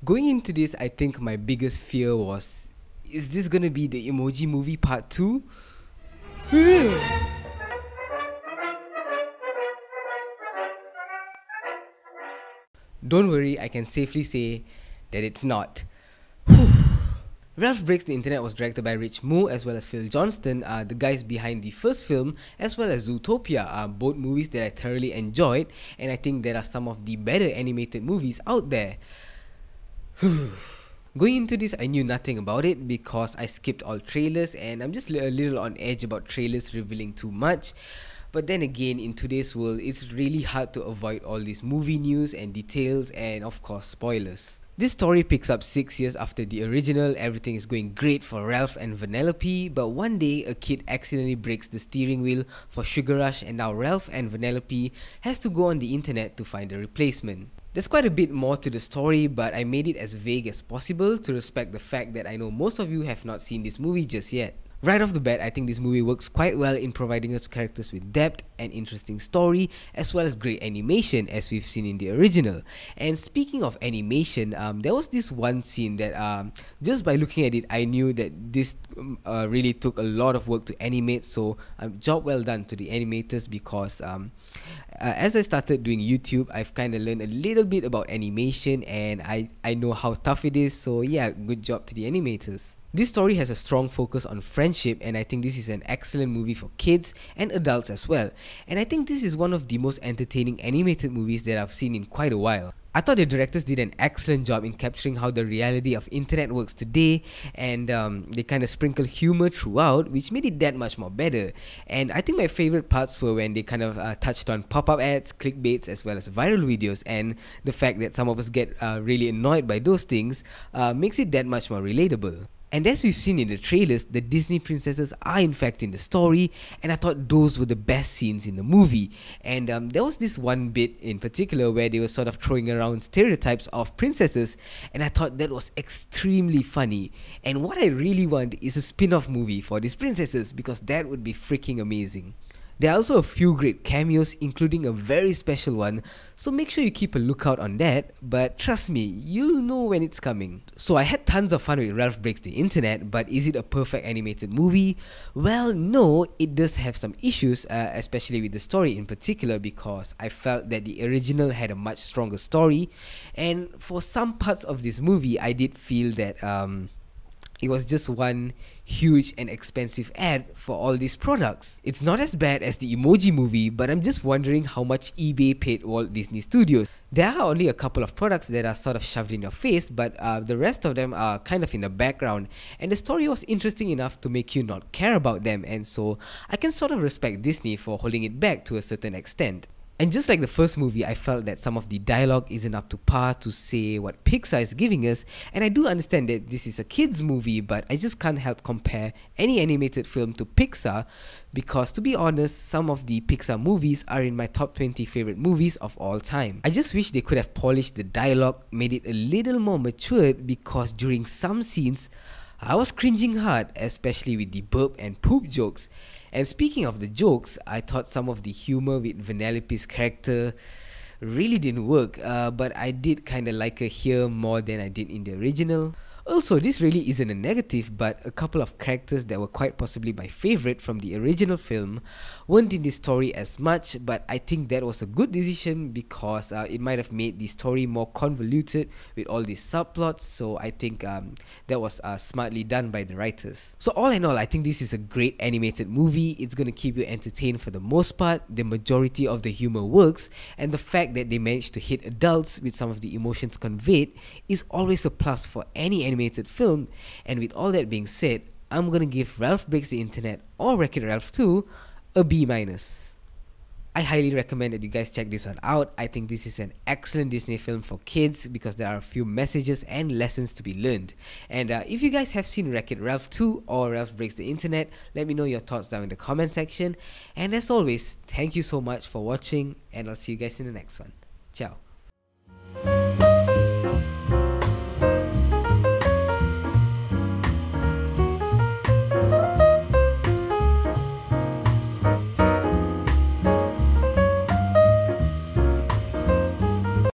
Going into this, I think my biggest fear was, is this gonna be the Emoji Movie Part 2? Don't worry, I can safely say that it's not. Ralph Breaks the Internet was directed by Rich Moore as well as Phil Johnston, the guys behind the first film, as well as Zootopia, both movies that I thoroughly enjoyed, and I think there are some of the better animated movies out there. Going into this, I knew nothing about it because I skipped all trailers, and I'm just a little on edge about trailers revealing too much. But then again, in today's world, it's really hard to avoid all these movie news and details and of course spoilers. This story picks up 6 years after the original. Everything is going great for Ralph and Vanellope, but one day a kid accidentally breaks the steering wheel for Sugar Rush, and now Ralph and Vanellope has to go on the internet to find a replacement. There's quite a bit more to the story, but I made it as vague as possible to respect the fact that I know most of you have not seen this movie just yet. Right off the bat, I think this movie works quite well in providing us characters with depth and interesting story, as well as great animation as we've seen in the original. And speaking of animation, there was this one scene that just by looking at it, I knew that this really took a lot of work to animate, so job well done to the animators, because as I started doing YouTube, I've kind of learned a little bit about animation, and I know how tough it is, so yeah, good job to the animators. This story has a strong focus on friendship, and I think this is an excellent movie for kids and adults as well. And I think this is one of the most entertaining animated movies that I've seen in quite a while. I thought the directors did an excellent job in capturing how the reality of internet works today, and they kind of sprinkle humor throughout, which made it that much more better. And I think my favorite parts were when they kind of touched on pop-up ads, clickbaits, as well as viral videos, and the fact that some of us get really annoyed by those things makes it that much more relatable. And as we've seen in the trailers, the Disney princesses are in fact in the story, and I thought those were the best scenes in the movie. And there was this one bit in particular where they were sort of throwing around stereotypes of princesses, and I thought that was extremely funny. And what I really want is a spin-off movie for these princesses, because that would be freaking amazing. There are also a few great cameos, including a very special one, so make sure you keep a lookout on that, but trust me, you'll know when it's coming. So I had tons of fun with Ralph Breaks the Internet, but is it a perfect animated movie? Well, no, it does have some issues, especially with the story in particular, because I felt that the original had a much stronger story, and for some parts of this movie, I did feel that it was just one huge and expensive ad for all these products. It's not as bad as the Emoji Movie, but I'm just wondering how much eBay paid Walt Disney Studios. There are only a couple of products that are sort of shoved in your face, but the rest of them are kind of in the background, and the story was interesting enough to make you not care about them, and so I can sort of respect Disney for holding it back to a certain extent. And just like the first movie, I felt that some of the dialogue isn't up to par to say what Pixar is giving us, and I do understand that this is a kids movie, but I just can't help compare any animated film to Pixar, because to be honest, some of the Pixar movies are in my top 20 favorite movies of all time. I just wish they could have polished the dialogue, made it a little more matured, because during some scenes, I was cringing hard, especially with the burp and poop jokes. And speaking of the jokes, I thought some of the humor with Vanellope's character really didn't work, but I did kinda like her here more than I did in the original. Also, this really isn't a negative, but a couple of characters that were quite possibly my favorite from the original film weren't in the story as much, but I think that was a good decision, because it might have made the story more convoluted with all these subplots, so I think that was smartly done by the writers. So all in all, I think this is a great animated movie. It's gonna keep you entertained for the most part. The majority of the humor works, and the fact that they managed to hit adults with some of the emotions conveyed is always a plus for any animated film. And with all that being said, I'm gonna give Ralph Breaks the Internet, or Wreck-It Ralph 2, a B-. I highly recommend that you guys check this one out. I think this is an excellent Disney film for kids, because there are a few messages and lessons to be learned. And if you guys have seen Wreck-It Ralph 2 or Ralph Breaks the Internet, let me know your thoughts down in the comment section. And as always, thank you so much for watching, and I'll see you guys in the next one. Ciao.